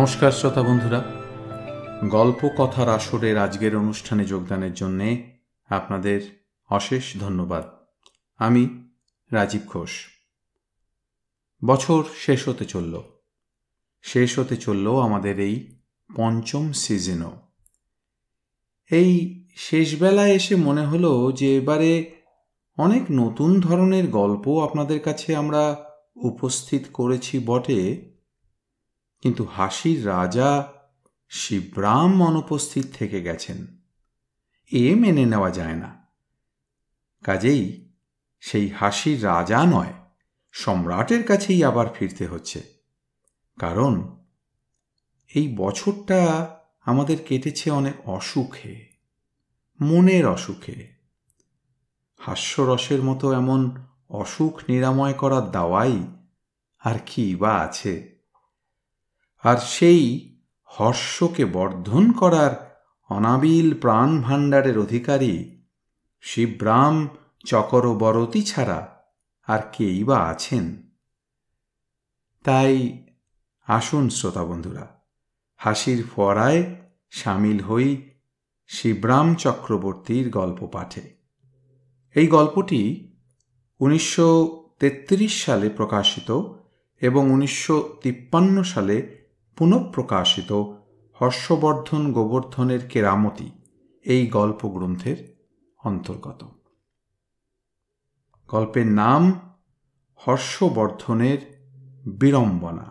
নমস্কার শ্রোতা বন্ধুরা, গল্প কথার আসরের আজকের অনুষ্ঠানে যোগদানের জন্যে আপনাদের অশেষ ধন্যবাদ। আমি রাজীব ঘোষ। বছর শেষ হতে চলল আমাদের এই পঞ্চম সিজনও। এই শেষবেলায় এসে মনে হলো যে এবারে অনেক নতুন ধরনের গল্প আপনাদের কাছে আমরা উপস্থিত করেছি বটে, কিন্তু হাসির রাজা শিবরাম অনুপস্থিত থেকে গেছেন, এ মেনে নেওয়া যায় না। কাজেই সেই হাসির রাজা নয়, সম্রাটের কাছেই আবার ফিরতে হচ্ছে। কারণ এই বছরটা আমাদের কেটেছে অনেক অসুখে, মনের অসুখে। হাস্যরসের মতো এমন অসুখ নিরাময় করার দাওয়াই আর কি বা আছে। আর সেই হর্ষকে বর্ধন করার অনাবিল প্রাণ ভাণ্ডারের অধিকারী শিবরাম চকরবর্তী ছাড়া আর কেই বা আছেন? তাই আসুন শ্রোতা বন্ধুরা, হাসির ফোয়ারায় সামিল হই শিবরাম চক্রবর্তীর গল্প পাঠে। এই গল্পটি 1933 সালে প্রকাশিত এবং 1953 সালে পুনঃপ্রকাশিত হর্ষবর্ধন গোবর্ধনের কেরামতি এই গল্প গ্রন্থের অন্তর্গত। গল্পের নাম হর্ষবর্ধনের বিড়ম্বনা।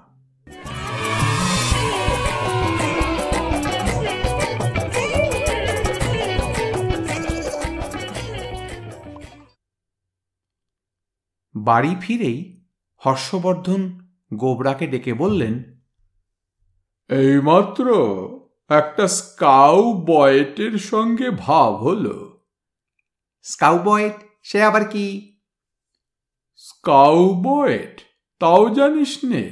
বাড়ি ফিরেই হর্ষবর্ধন গোবরাকে ডেকে বললেন, এইমাত্র একটা স্কাউ বয়েটের সঙ্গে ভাব হলো। স্কাউ বয়েট? সে আবার কি? স্কাউ বয়েট তাও জানিস নে?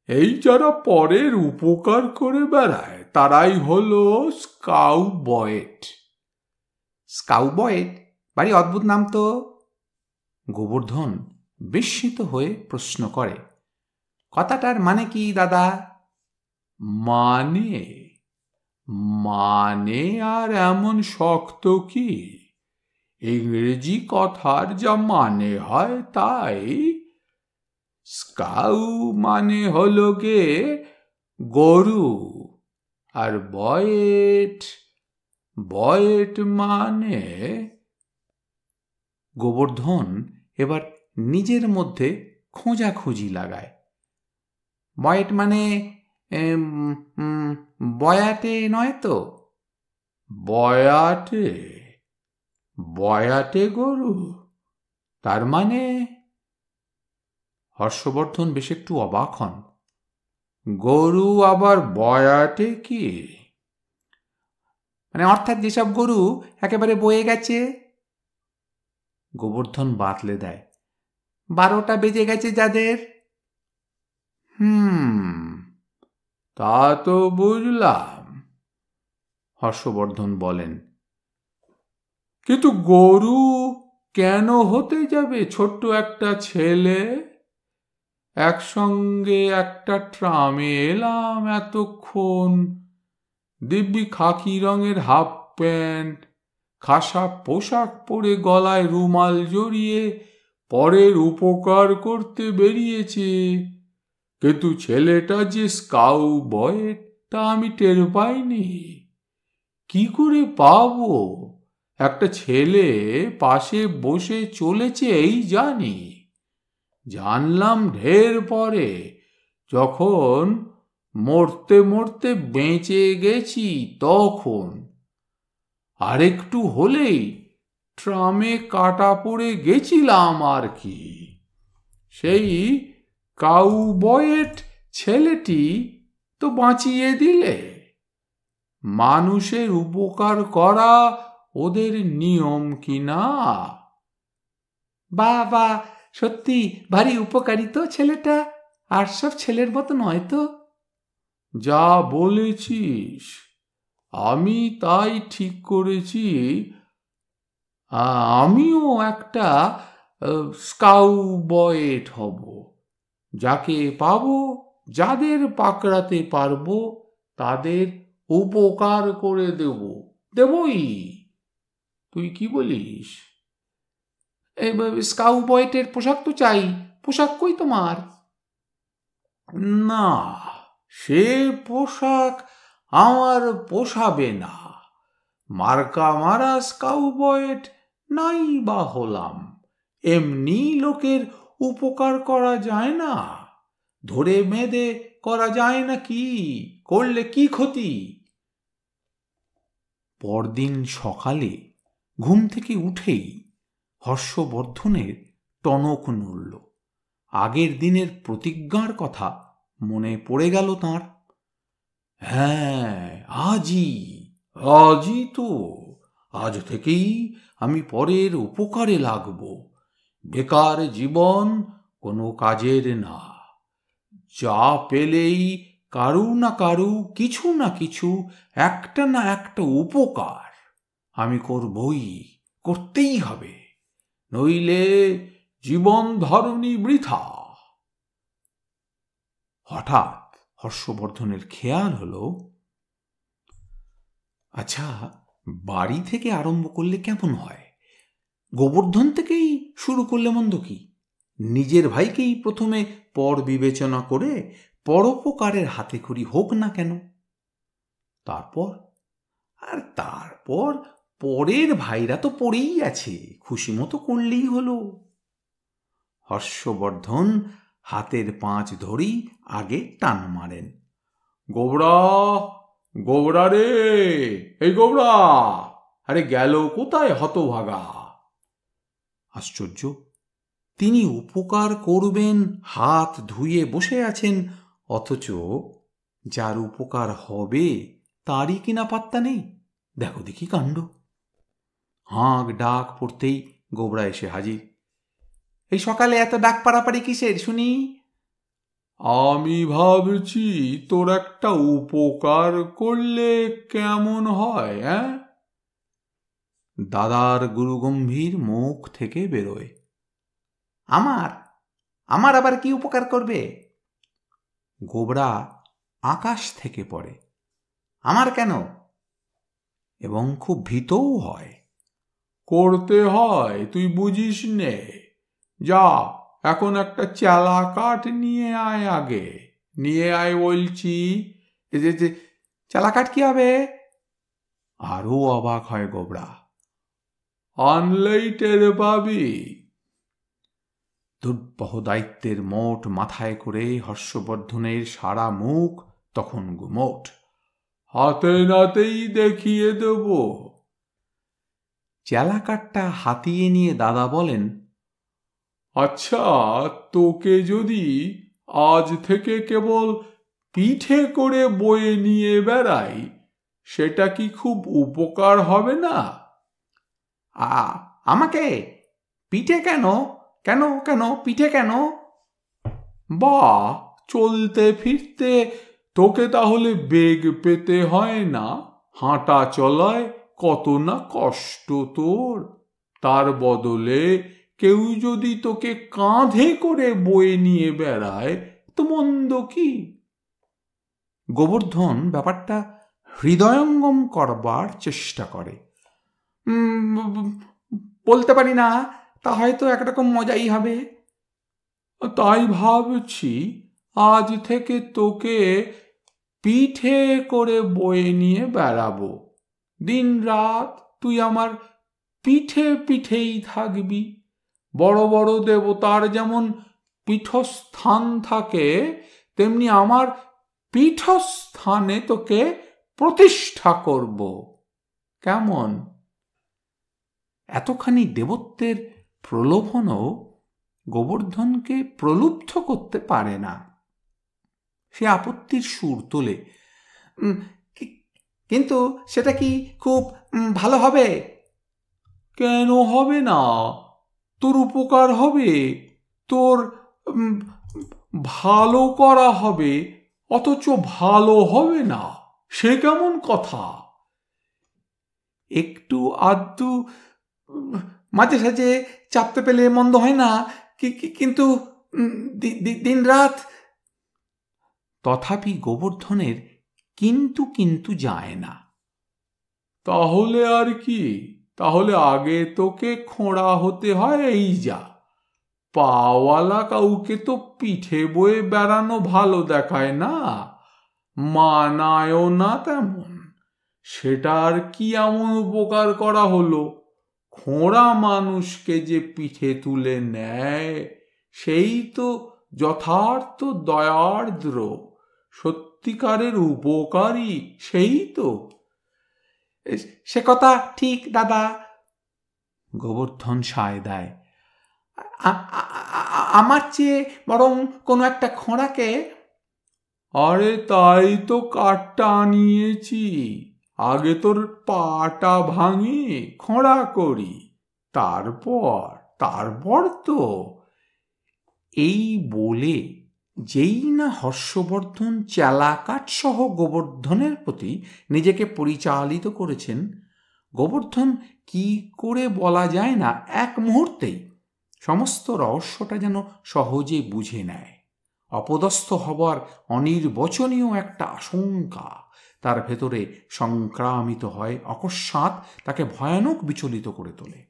এই যারা পরের উপকার করে বেড়ায় তারাই হলো স্কাউ বয়েট। স্কাউ বয়েট? ভারী অদ্ভুত নাম তো। গোবর্ধন বিস্মিত হয়ে প্রশ্ন করে, কথাটার মানে কি দাদা? মানে মানে আর এমন শক্ত কি? ইংরেজি কথার যা মানে হয় তাই। স্কাউ মানে হলো গে গরু, আর বয়েট বয়েট মানে। গোবর্ধন এবার নিজের মধ্যে খোঁজাখুঁজি লাগায়। বয়েট মানে বয়াটে নয় তো? বয়াটে? বয়াটে গরু? তার মানে? হর্ষবর্ধন বেশ একটু অবাক হন। গরু আবার বয়াটে কি? মানে অর্থাৎ যেসব গরু একেবারে বয়ে গেছে। গোবর্ধন বাতলে দেয়, 12টা বেজে গেছে যাদের। তা তো বুঝলাম, হর্ষবর্ধন বলেন, কিন্তু গরু কেন হতে যাবে ছোট্ট একটা ছেলে? একসঙ্গে একটা ট্রামে এলাম এতক্ষণ, দিব্যি খাকি রঙের হাফ প্যান্ট, খাসা পোশাক পরে গলায় রুমাল জড়িয়ে পরের উপকার করতে বেরিয়েছে, কিন্তু ছেলেটা যে স্কাউ বয়েট তা আমি টের পাইনি। কি করে পাবো? একটা ছেলে পাশে বসে চলেছে এই জানি, জানলাম ঢের পরে, যখন মরতে মরতে বেঁচে গেছি তখন। আরেকটু হলেই ট্রামে কাটা পড়ে গেছিলাম আর কি। সেই কাউবয়েট ছেলেটি তো বাঁচিয়ে দিলে। মানুষের উপকার করা ওদের নিয়ম কি না? বাবা, সত্যি ভারী উপকারী তো ছেলেটা, আর সব ছেলের মতো নয় তো। যা বলেছিস, আমি তাই ঠিক করেছি, আমিও একটা স্কাউ বয়েট হব। যাকে পাবো যাদের পাকড়াতে পারবো তাদের উপকার করে দেবই। তুই কি বলিস? স্কাউবয়েটের পোশাক তো চাই। পোশাক কই তোমার? না, সে পোশাক আমার পোষাবে না। মার্কা মারা স্কাউবয়েট নাই বা হলাম, এমনি লোকের উপকার করা যায় না? ধরে মেদে করা যায় না? কি করলে কি ক্ষতি? পরদিন সকালে ঘুম থেকে উঠেই হর্ষবর্ধনের টনক নড়ল। আগের দিনের প্রতিজ্ঞার কথা মনে পড়ে গেল তাঁর। হ্যাঁ, আজই তো। আজ থেকেই আমি পরের উপকারে লাগব। বেকার জীবন কোনো কাজের না। যা পেলেই কারু না কারু, কিছু না কিছু, একটা না একটা উপকার আমি করতেই হবে, নইলে জীবন ধারণী বৃথা। হঠাৎ হর্ষবর্ধনের খেয়াল হলো, আচ্ছা, বাড়ি থেকে আরম্ভ করলে কেমন হয়? গোবর্ধন থেকেই শুরু করলে মন্দ কি? নিজের ভাইকেই প্রথমে পর বিবেচনা করে পরোপকারের হাতেখড়ি হোক না কেন? তারপর পরের ভাইরা তো পড়েই আছে, খুশি মতো করলেই হলো। হর্ষবর্ধন হাতের পাঁচ ধরেই আগে টান মারেন। গোবরা রে, এই গোবরা, আরে গেল কোথায় হতভাগা? আশ্চর্য, তিনি উপকার করবেন হাত ধুয়ে বসে আছেন, অথচ যার উপকার হবে তারই কিনা পাত্তা নেই। দেখো দেখি কাণ্ড। হাঁক ডাক পড়তেই গোবরা এসে হাজির। এই সকালে এত ডাক পাড়াপাড়ি কিসের শুনি? আমি ভাবছি তোর একটা উপকার করলে কেমন হয়? দাদার গুরুগম্ভীর মুখ থেকে বেরোয়, আমার আবার কি উপকার করবে? গোবরা আকাশ থেকে পড়ে, আমার কেন? এবং খুব ভীতও হয়। করতে হয়, তুই বুঝিস নে। যা, এখন একটা চেলা কাঠ নিয়ে আয়, আগে নিয়ে আয় বলছি। চেলা কাঠ কি হবে? আরও অবাক হয় গোবরা। আনলেই টের পাবি। দুর্বহ দায়িত্বের মোট মাথায় করে হর্ষবর্ধনের সারা মুখ তখন গুমোট। হাতে নাতেই দেখিয়ে দেব। চেলা কাঠটা হাতিয়ে নিয়ে দাদা বলেন, আচ্ছা, তোকে যদি আজ থেকে কেবল পিঠে করে বয়ে নিয়ে বেড়াই, সেটা কি খুব উপকার হবে না? আমাকে পিঠে কেন? কেন কেন পিঠে কেন? বা, চলতে ফিরতে তোকে তাহলে বেগ পেতে হয় না? হাঁটা চলায় কত না কষ্ট তোর। তার বদলে কেউ যদি তোকে কাঁধে করে বয়ে নিয়ে বেড়ায় তো মন্দ কি? গোবর্ধন ব্যাপারটা হৃদয়ঙ্গম করবার চেষ্টা করে। বলতে পারি না, তা হয়তো একরকম মজাই হবে। তাই ভাবছি আজ থেকে তোকে পিঠে করে বয়ে নিয়ে বেড়াবো। দিন রাত তুই আমার পিঠে পিঠেই থাকবি। বড় বড় দেবতার যেমন পীঠস্থান থাকে, তেমনি আমার পীঠস্থানে তোকে প্রতিষ্ঠা করব। কেমন? এতখানি দেবত্বের প্রলোভনও গোবর্ধনকে প্রলুব্ধ করতে পারে না। সে আপত্তির সুর তোলে, কিন্তু সেটা কি খুব ভালো হবে? কেন হবে না? তোর উপকার হবে, তোর ভালো করা হবে, অথচ ভালো হবে না, সে কেমন কথা? একটু আধটু মাঝে সাঝে চাপতে পেলে মন্দ হয় না, কিন্তু দিন রাত। তথাপি গোবর্ধনের কিন্তু কিন্তু যায় না। তাহলে আর কি, তাহলে আগে তোকে খোঁড়া হতে হয়, এই যা। পাওয়ালা কাউকে তো পিঠে বয়ে বেড়ানো ভালো দেখায় না, মানায়ও না তেমন। সেটা আর কি এমন উপকার করা হলো? খোঁড়া মানুষকে যে পিঠে তুলে নেয়, সেই তো যথার্থ দয়ার্দ্র, সত্যিকারের উপকারী, সেই তো। সে কথা ঠিক দাদা, গোবর্ধন সায় দেয়। আমার চেয়ে বরং কোনো একটা খোঁড়াকে। আরে তাই তো কাঠটা আনিয়েছি, আগে তোর পাটা ভাঙি, খোঁড়া করি, তারপর তো। এই বলে যেই না হর্ষবর্ধন চেলাকাঠ সহ গোবর্ধনের প্রতি নিজেকে পরিচালিত করেছেন, গোবর্ধন কি করে বলা যায় না, এক মুহূর্তেই সমস্ত রহস্যটা যেন সহজে বুঝে নেয়। অপদস্থ হবার অনির্বচনীয় একটা আশঙ্কা তার ভেতরে সংক্রামিত হয়, অকস্মাৎ তাকে ভয়ানক বিচলিত করে তোলে।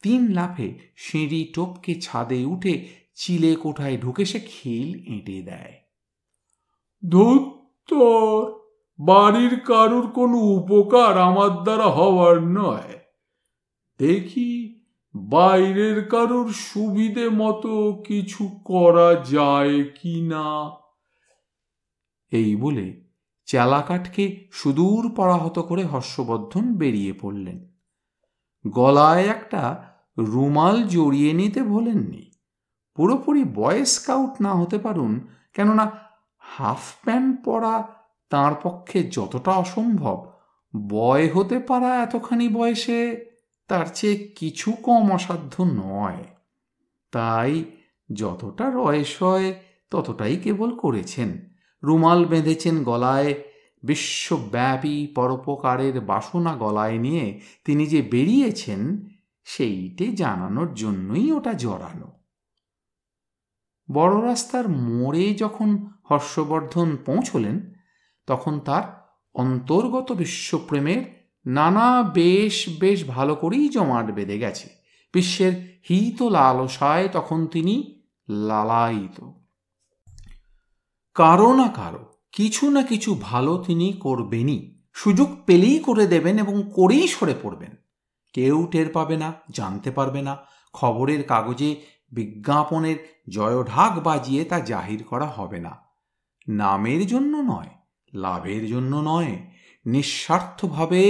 3 লাফে সিঁড়ি টপকে ছাদে উঠে চিলে কোঠায় ঢুকে সে খিল এঁটে দেয়। ধুত্তর, বাড়ির কারুর কোনো উপকার আমার দ্বারা হওয়ার নয়, দেখি বাইরের কারুর সুবিধে মতো কিছু করা যায় কি না। এই বলে চেলাকাঠকে সুদূর পরাহত করে হর্ষবর্ধন বেরিয়ে পড়লেন। গলায় একটা রুমাল জড়িয়ে নিতে ভোলেননি। পুরোপুরি বয় স্কাউট না হতে পারুন, কেননা হাফ প্যান্ট পরা তাঁর পক্ষে যতটা অসম্ভব, বয় হতে পারা এতখানি বয়সে তার চেয়ে কিছু কম অসাধ্য নয়। তাই যতটা রয়সয় ততটাই কেবল করেছেন। রুমাল বেঁধেছেন গলায়। বিশ্বব্যাপী পরোপকারের বাসনা গলায় নিয়ে তিনি যে বেরিয়েছেন, সেইটে জানানোর জন্যই ওটা জড়ানো। বড় রাস্তার মোড়ে যখন হর্ষবর্ধন পৌঁছলেন, তখন তার অন্তর্গত বিশ্বপ্রেমের নানা বেশ বেশ ভালো করেই জমাট বেঁধে গেছে। বিশ্বের হিত লালসায় তখন তিনি লালায়িত। কারো না কারো কিছু না কিছু ভালো তিনি করবেনই, সুযোগ পেলেই করে দেবেন এবং করেই সরে পড়বেন। কেউ টের পাবে না, জানতে পারবে না। খবরের কাগজে বিজ্ঞাপনের জয়ঢাক বাজিয়ে তা জাহির করা হবে না। নামের জন্য নয়, লাভের জন্য নয়, নিঃস্বার্থভাবে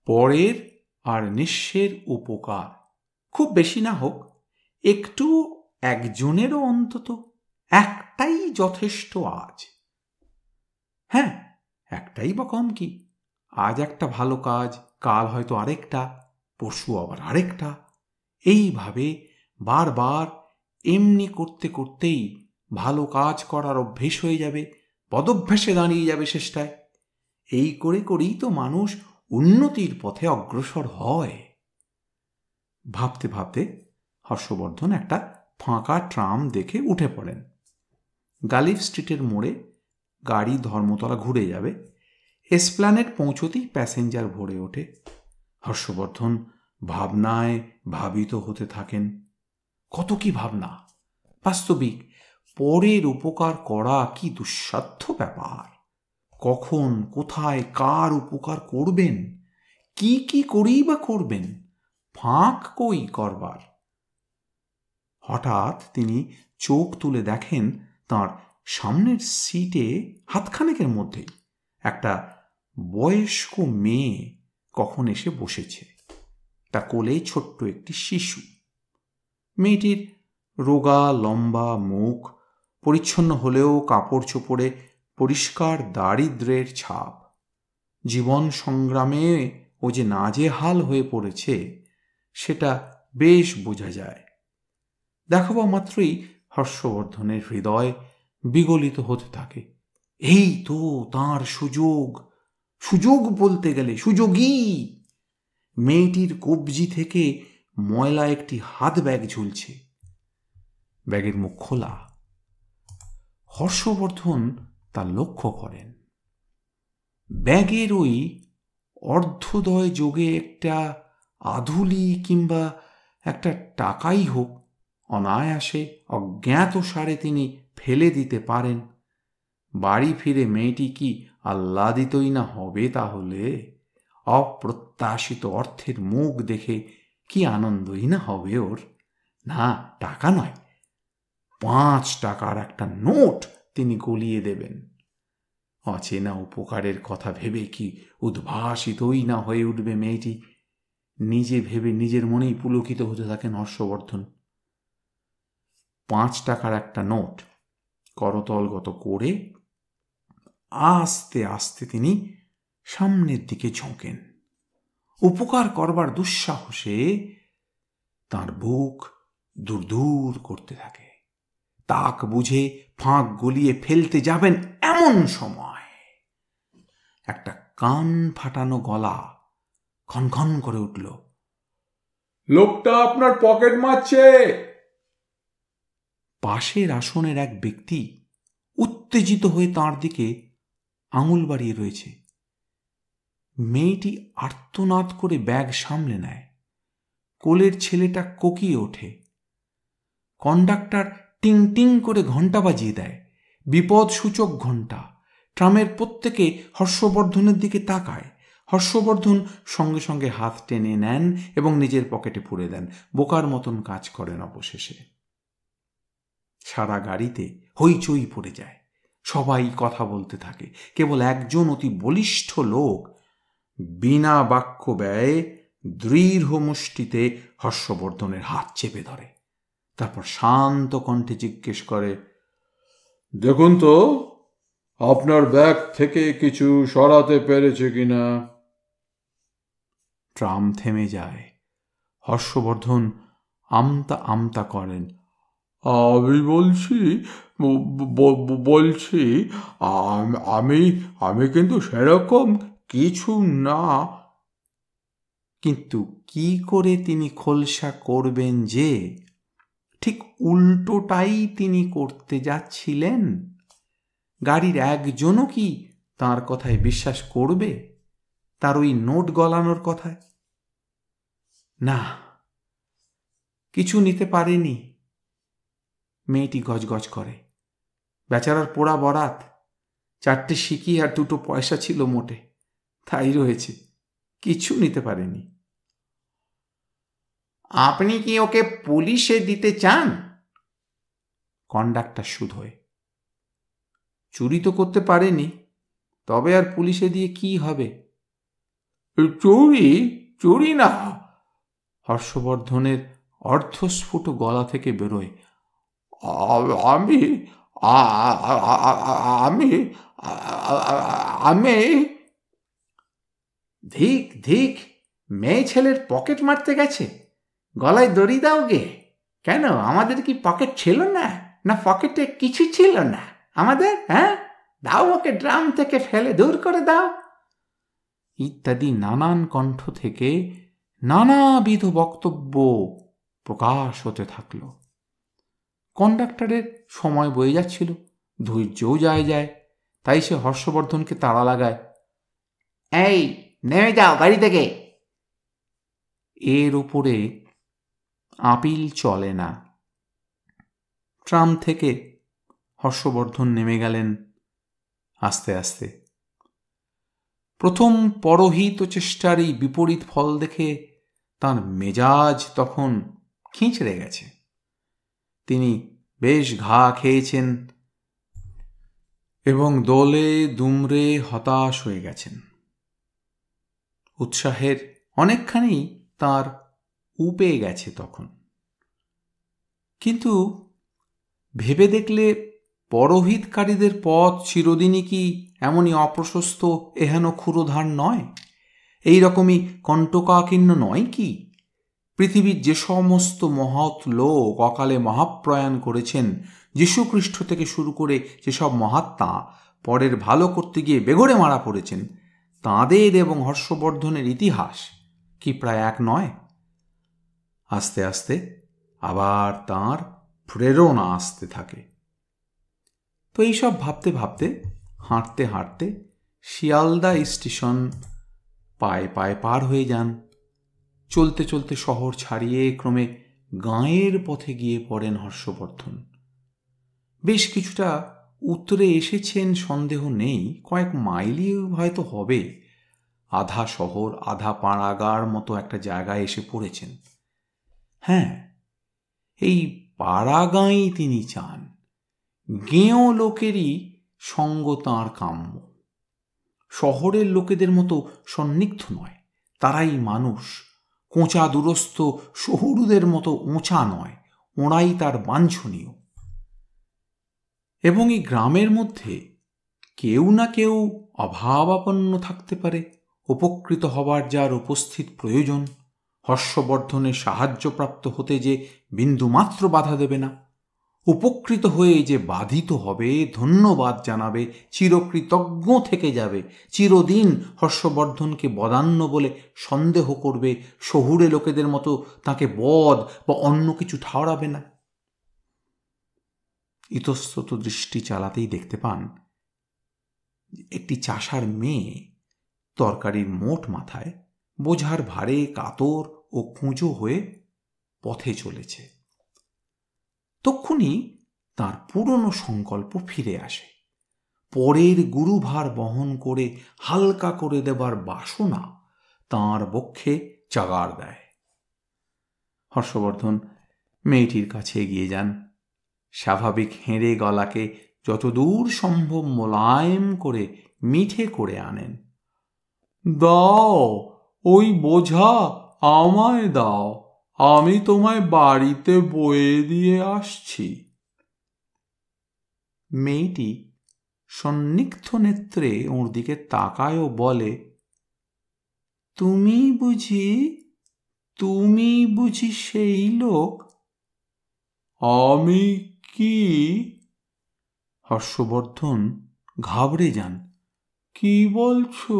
পরের আর নিঃস্বের উপকার। খুব বেশি না হোক, একটু একজনেরও অন্তত একটাই যথেষ্ট আজ। হ্যাঁ, একটাই বা কম কি? আজ একটা ভালো কাজ, কাল হয়তো আরেকটা, পরশু আবার আরেকটা। এইভাবে বারবার এমনি করতে করতেই ভালো কাজ করার অভ্যেস হয়ে যাবে, পদভ্যাসে দাঁড়িয়ে যাবে শেষটায়। এই করে করেই তো মানুষ উন্নতির পথে অগ্রসর হয়। ভাবতে ভাবতে হর্ষবর্ধন একটা ফাঁকা ট্রাম দেখে উঠে পড়েন। গালিফ স্ট্রিটের মোড়ে গাড়ি ধর্মতলা ঘুরে যাবে। এসপ্ল্যানেড পৌঁছতেই প্যাসেঞ্জার ভরে ওঠে। হর্ষবর্ধন ভাবনায় ভাবিত হতে থাকেন। কত কি ভাবনা! বাস্তবিক পরের উপকার করা কি দুঃসাধ্য ব্যাপার! কখন, কোথায়, কার উপকার করবেন, কি কি করেই বা করবেন, ফাঁক কই করবার? হঠাৎ তিনি চোখ তুলে দেখেন তাঁর সামনের সিটে হাতখানেকের মধ্যেই একটা বয়স্ক মেয়ে কখন এসে বসেছে। তা কোলে ছোট্ট একটি শিশু। মেয়েটির রোগা লম্বা মুখ, পরিচ্ছন্ন হলেও কাপড় চোপড়ে পরিষ্কার দারিদ্র্যের ছাপ। জীবন সংগ্রামে ও যে নাজেহাল হয়ে পড়েছে, সেটা বেশ বোঝা যায়। দেখাবা মাত্রই হর্ষবর্ধনের হৃদয় বিগলিত হতে থাকে। এই তো তাঁর সুযোগ, সুযোগ বলতে গেলে সুযোগই। মেয়েটির কবজি থেকে ময়লা একটি হাত ব্যাগ ঝুলছে। ব্যাগের মুখ খোলা। হর্ষবর্ধন তা লক্ষ্য করেন। ব্যাগের ওই অর্ধদয় যোগে একটা আধুলি কিংবা একটা টাকাই হোক অনায়াসে অজ্ঞাতসারে তিনি ফেলে দিতে পারেন। বাড়ি ফিরে মেয়েটি কি আহ্লাদিতই না হবে? তাহলে অপ্রত্যাশিত অর্থের মুখ দেখে কি আনন্দই না হবে ওর। না, টাকা নয়, 5 টাকার একটা নোট তিনি গলিয়ে দেবেন। অচেনা উপকারের কথা ভেবে কি উদ্ভাসিতই না হয়ে উঠবে মেয়েটি। নিজে ভেবে নিজের মনেই পুলকিত হতে থাকেন হর্ষবর্ধন। 5 টাকার একটা নোট করতলগত করে আস্তে আস্তে তিনি সামনের দিকে ঝোঁকেন। উপকার করবার দুঃসাহসে তার বুক দূর দূর করতে থাকে। তাক বুঝে ফাঁক গলিয়ে ফেলতে যাবেন এমন সময় একটা কান ফাটানো গলা খনখন করে উঠল, লোকটা আপনার পকেট মারছে। পাশের আসনের এক ব্যক্তি উত্তেজিত হয়ে তাঁর দিকে আঙুল বাড়িয়ে রয়েছে। মেয়েটি আর্তনাদ করে ব্যাগ সামলে নেয়। কোলের ছেলেটা কোকিয়ে ওঠে। কন্ডাক্টর টিং টিং করে ঘণ্টা বাজিয়ে দেয়, বিপদ সূচক ঘণ্টা। ট্রামের প্রত্যেকে হর্ষবর্ধনের দিকে তাকায়। হর্ষবর্ধন সঙ্গে সঙ্গে হাত টেনে নেন এবং নিজের পকেটে পুরে দেন। বোকার মতন কাজ করেন। অবশেষে সারা গাড়িতে হইচই পড়ে যায়। সবাই কথা বলতে থাকে। কেবল একজন অতি বলিষ্ঠ লোক বিনা বাক্য ব্যয়ে দৃঢ় মুষ্টিতে হর্ষবর্ধনের হাত চেপে ধরে। তারপর শান্ত কণ্ঠে জিজ্ঞেস করে, দেখুন তো আপনার ব্যাগ থেকে কিছু সরাতে পেরেছে কিনা। ট্রাম থেমে যায়। হর্ষবর্ধন আমতা আমতা করেন, আমি বলছি আমি কিন্তু সেরকম কিছু না। কিন্তু কি করে তিনি খোলসা করবেন যে ঠিক উল্টোটাই তিনি করতে যাচ্ছিলেন? গাড়ির একজনও কি তার কথায় বিশ্বাস করবে? তার ওই নোট গলানোর কথায়? না, কিছু নিতে পারেনি। মেয়েটি গজগজ করে। বেচারার পোড়া বরাত। 4টে সিকি আর 2টো পয়সা ছিল মোটে, তাই রয়েছে। কিছু নিতে পারেনি। আপনি কি ওকে পুলিশে দিতে চান? কন্ডাক্টর শুধোয়। চুরি তো করতে পারেনি, তবে আর পুলিশে দিয়ে কি হবে? চুরি না। হর্ষবর্ধনের অর্ধস্ফুট গলা থেকে বেরোয়, আমি আমি আমি ধিক ধিক, মেয়ে ছেলের পকেট মারতে গেছে। গলায় দড়ি দাও গে। কেন, আমাদের কি পকেট ছিল না? না পকেটে কিছু ছিল না আমাদের? হ্যাঁ, দাও ওকে ড্রাম থেকে ফেলে দূর করে দাও। ইত্যাদি নানান কণ্ঠ থেকে নানাবিধ বক্তব্য প্রকাশ হতে থাকল। কন্ডাক্টরের সময় বয়ে যাচ্ছিল, ধৈর্যও যায়। তাই সে হর্ষবর্ধনকে তাড়া লাগায়, এই নেমে যাও গাড়ি থেকে। এর উপরে আপিল চলে না। ট্রাম থেকে হর্ষবর্ধন নেমে গেলেন আস্তে আস্তে। প্রথম পরহিত চেষ্টার এই বিপরীত ফল দেখে তার মেজাজ তখন খিঁচড়ে গেছে। তিনি বেশ ঘা খেয়েছেন এবং দোলে দুমড়ে হতাশ হয়ে গেছেন। উৎসাহের অনেকখানি তার উপে গেছে তখন। কিন্তু ভেবে দেখলে পরহিতকারীদের পথ চিরদিনই কি এমনই অপ্রশস্ত এহেন ক্ষুরোধার নয়? এই রকমই কণ্টকাকীর্ণ নয় কি? পৃথিবীর যে সমস্ত মহৎ লোক অকালে মহাপ্রয়াণ করেছেন, যীশুখ্রিস্ট থেকে শুরু করে যেসব মহাত্মা পরের ভালো করতে গিয়ে বেঘরে মারা পড়েছেন, তাঁদের এবং হর্ষবর্ধনের ইতিহাস কি প্রায় এক নয়? আস্তে আস্তে আবার তাঁর প্রেরণা আসতে থাকে। তো এইসব ভাবতে ভাবতে হাঁটতে হাঁটতে শিয়ালদা স্টেশন পায়ে পায়ে পার হয়ে যান। চলতে চলতে শহর ছাড়িয়ে ক্রমে গাঁয়ের পথে গিয়ে পড়েন হর্ষবর্ধন। বেশ কিছুটা উত্তরে এসেছেন সন্দেহ নেই, কয়েক মাইলই হয়তো হবে। আধা শহর আধা পাড়াগার মতো একটা জায়গায় এসে পড়েছেন। হ্যাঁ, এই পাড়াগাঁই তিনি চান। গেঁয়ো লোকেরই সঙ্গ তাঁর কাম্য। শহরের লোকেদের মতো সন্নিগ্ধ নয়, তারাই মানুষ। কোঁচা দুরস্থ শহুরুদের মতো ওঁচা নয়, ওঁরাই তার বাঞ্ছনীয়। এবং এই গ্রামের মধ্যে কেউ না কেউ অভাবাপন্ন থাকতে পারে, উপকৃত হবার যার উপস্থিত প্রয়োজন। হর্ষবর্ধনের সাহায্যপ্রাপ্ত হতে যে বিন্দুমাত্র বাধা দেবে না, উপকৃত হয়ে যে বাধিত হবে, ধন্যবাদ জানাবে, চিরকৃতজ্ঞ থেকে যাবে, চিরদিন হর্ষবর্ধনকে বদান্য বলে সন্দেহ করবে, শহুরে লোকেদের মতো তাকে বদ বা অন্য কিছু ঠাওরাবে না। ইতস্তত দৃষ্টি চালাতেই দেখতে পান একটি চাষার মেয়ে তরকারির মোট মাথায় বোঝার ভারে কাতর ও কুঁজো হয়ে পথে চলেছে। তক্ষুনি তার পুরনো সংকল্প ফিরে আসে। পরের গুরুভার বহন করে হালকা করে দেবার বাসনা তাঁর বক্ষে চাগাড় দেয়। হর্ষবর্ধন মেয়েটির কাছে এগিয়ে যান। স্বাভাবিক হেঁড়ে গলাকে যতদূর সম্ভব মোলায়েম করে মিঠে করে আনেন। দাও, ওই বোঝা আমায় দাও, আমি তোমায় বাড়িতে বয়ে দিয়ে আসছি। মেয়েটি সন্নিগ্ধ নেত্রে ওর দিকে তাকায় ও বলে, তুমি বুঝি সেই লোক? আমি কি? হর্ষবর্ধন ঘাবড়ে যান। কি বলছো?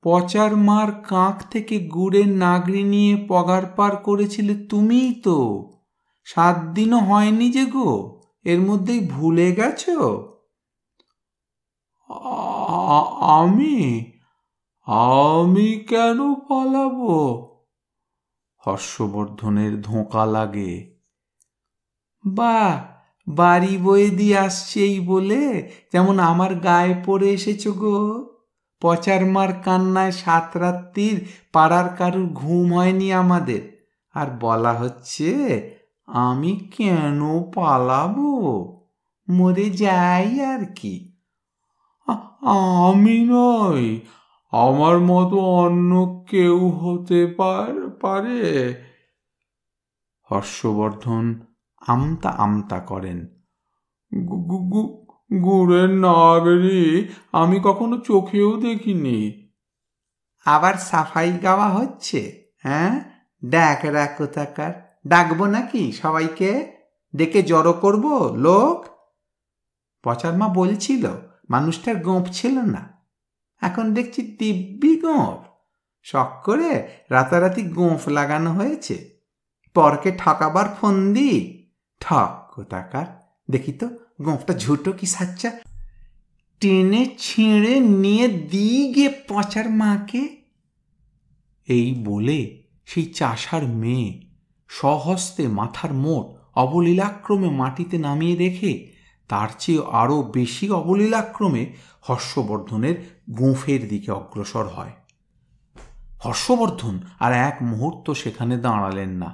পচার মার কাঁক থেকে গুড়ের নাগরি নিয়ে পগার পার করেছিলে তুমিই তো। 7 দিনও হয়নি যে গো, এর মধ্যেই ভুলে গেছ? আমি কেন পালাবো? হর্ষবর্ধনের ধোঁকা লাগে। বাড়ি বয়ে দিয়ে আসছেই বলে যেমন আমার গায়ে পড়ে এসেছ গো। পচার মার কান্নায় 7 রাত্রির পাড়ার কারুর ঘুম হয়নি আমাদের, আর বলা হচ্ছে আমি কেন পালাবো, মরে যাই আর কি। আমি নই, আমার মতো অন্য কেউ হতে পারে। হর্ষবর্ধন আমতা আমতা করেন। গুড়ের নাগরি আমি কখনো চোখেও দেখিনি। আবার সাফাই গাওয়া হচ্ছে? হ্যাঁ, ডাক কোথাকার। ডাকবো নাকি সবাইকে? ডেকে জড়ো করব লোক? পচার মা বলছিল মানুষটার গোঁফ ছিল না, এখন দেখছি দিব্যি গোঁফ। শখ করে রাতারাতি গোঁফ লাগানো হয়েছে। পরকে ঠকাবার ফন্দি। ঠক কোথাকার। দেখি তো গোঁফটা ঝুটো কি সাচ্চা। টেনে ছিঁড়ে নিয়ে দিগে পচার মাকে। এই বলে সেই চাষার মেয়ে স্বহস্তে মাথার মোট অবলীলাক্রমে মাটিতে নামিয়ে রেখে তার চেয়ে আরও বেশি অবলীলাক্রমে হর্ষবর্ধনের গোঁফের দিকে অগ্রসর হয়। হর্ষবর্ধন আর এক মুহূর্ত সেখানে দাঁড়ালেন না।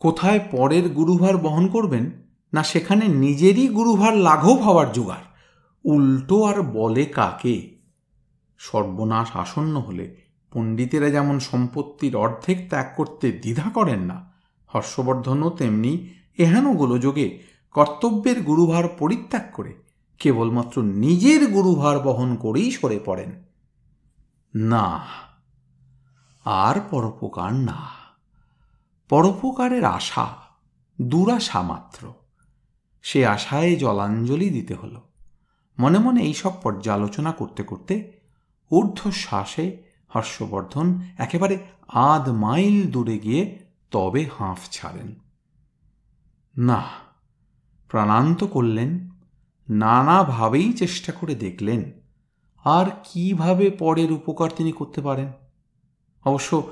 কোথায় পরের গুরুভার বহন করবেন, না সেখানে নিজেরই গুরুভার লাঘব হওয়ার জোগাড়। উল্টো আর বলে কাকে? সর্বনাশ আসন্ন হলে পণ্ডিতেরা যেমন সম্পত্তির অর্ধেক ত্যাগ করতে দ্বিধা করেন না, হর্ষবর্ধনও তেমনি এহেন গোলযোগে কর্তব্যের গুরুভার পরিত্যাগ করে কেবলমাত্র নিজের গুরুভার বহন করেই সরে পড়েন। না, আর পরোপকার না। পরোপকারের আশা দুরাশা মাত্র। সে আশায় জলাঞ্জলি দিতে হলো। মনে মনে এইসব পর্যালোচনা করতে করতে ঊর্ধ্বশ্বাসে হর্ষবর্ধন একেবারে 1/2 মাইল দূরে গিয়ে তবে হাঁফ ছাড়েন। না, প্রাণান্ত করলেন, নানাভাবেই চেষ্টা করে দেখলেন আর কিভাবে পরের উপকার তিনি করতে পারেন। অবশ্য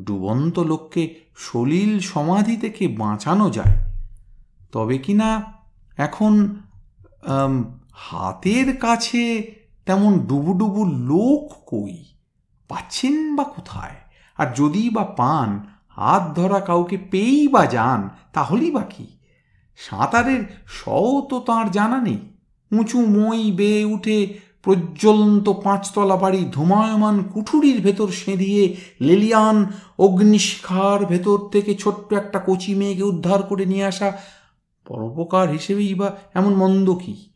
ডুবন্ত লোককে সলিল সমাধি থেকে বাঁচানো যায়, তবে কিনা এখন হাতের কাছে তেমন ডুবুডুবু লোক কই পাচ্ছেন বা কোথায়? আর যদি বা পান, হাত ধরা কাউকে পেয়েই বা যান, তাহলেই বা কি? সাঁতারের শও তো তাঁর জানা নেই। উঁচু মই বেয়ে উঠে প্রজ্বলন্ত 5তলা বাড়ি ধুমায়মান কুঠুরির ভেতর সেঁধিয়ে লেলিয়ান অগ্নিশিখার ভেতর থেকে ছোট্ট একটা কচি মেয়েকে উদ্ধার করে নিয়ে আসা পরোপকার হিসেবেই বা এমন মন্দ কি?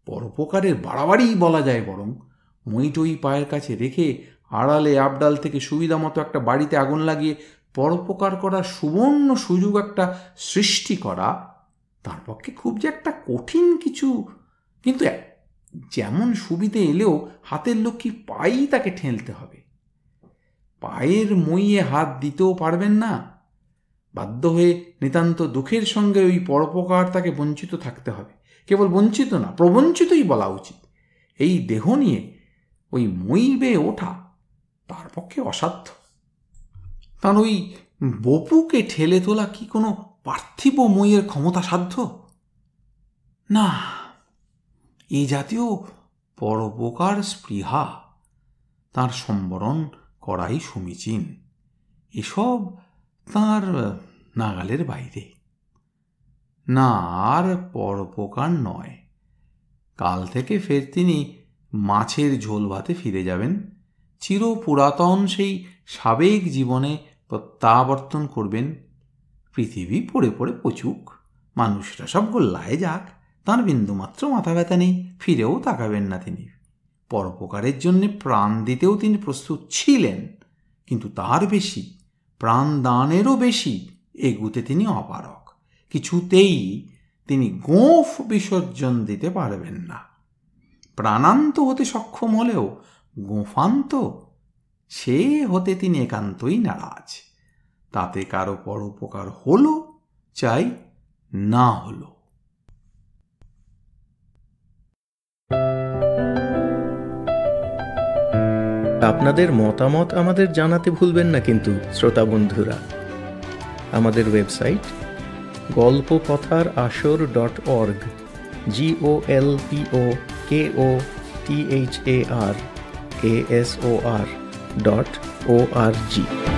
পরোপকারের বাড়াবাড়িই বলা যায়। বরং মইটই পায়ের কাছে রেখে আড়ালে আবডাল থেকে সুবিধা মতো একটা বাড়িতে আগুন লাগিয়ে পরোপকার করার সুবর্ণ সুযোগ একটা সৃষ্টি করা তার পক্ষে খুব যে একটা কঠিন কিছু। কিন্তু যেমন সুবিধে এলেও হাতের লক্ষ্মী পায়েই তাকে ঠেলতে হবে। পায়ের মইয়ে হাত দিতেও পারবেন না। বাধ্য হয়ে নিতান্ত দুঃখের সঙ্গে ওই পরোপকার তাকে বঞ্চিত থাকতে হবে। কেবল বঞ্চিত না, প্রবঞ্চিতই বলা উচিত। এই দেহ নিয়ে ওই মই বেয়ে ওঠা তার পক্ষে অসাধ্য। তার ওই বপুকে ঠেলে তোলা কি কোনো পার্থিব মইয়ের ক্ষমতা সাধ্য? না, এই জাতীয় পরোপকার স্পৃহা তাঁর সম্বরণ করাই সমীচীন। এসব তাঁর নাগালের বাইরে। না, আর পরোপকার নয়। কাল থেকে ফের তিনি মাছের ঝোল ভাতে ফিরে যাবেন। চির পুরাতন সেই সাবেক জীবনে প্রত্যাবর্তন করবেন। পৃথিবী পড়ে পড়ে পচুক, মানুষরা সব গোল্লায় যাক, তাঁর বিন্দুমাত্র মাথা ব্যথা নেই। ফিরেও তাকাবেন না তিনি। পরোপকারের জন্যে প্রাণ দিতেও তিনি প্রস্তুত ছিলেন, কিন্তু তার বেশি, প্রাণ দানেরও বেশি এগুতে তিনি অপারক। কিছুতেই তিনি গোঁফ বিসর্জন দিতে পারবেন না। প্রাণান্ত হতে সক্ষম হলেও গোঁফান্ত সে হতে তিনি একান্তই নারাজ। তাতে কারো পরোপকার হলো চাই না হলো। আপনাদের মতামত আমাদের জানাতে ভুলবেন না কিন্তু শ্রোতা বন্ধুরা। আমাদের ওয়েবসাইট golpokothar.org golpokothar.org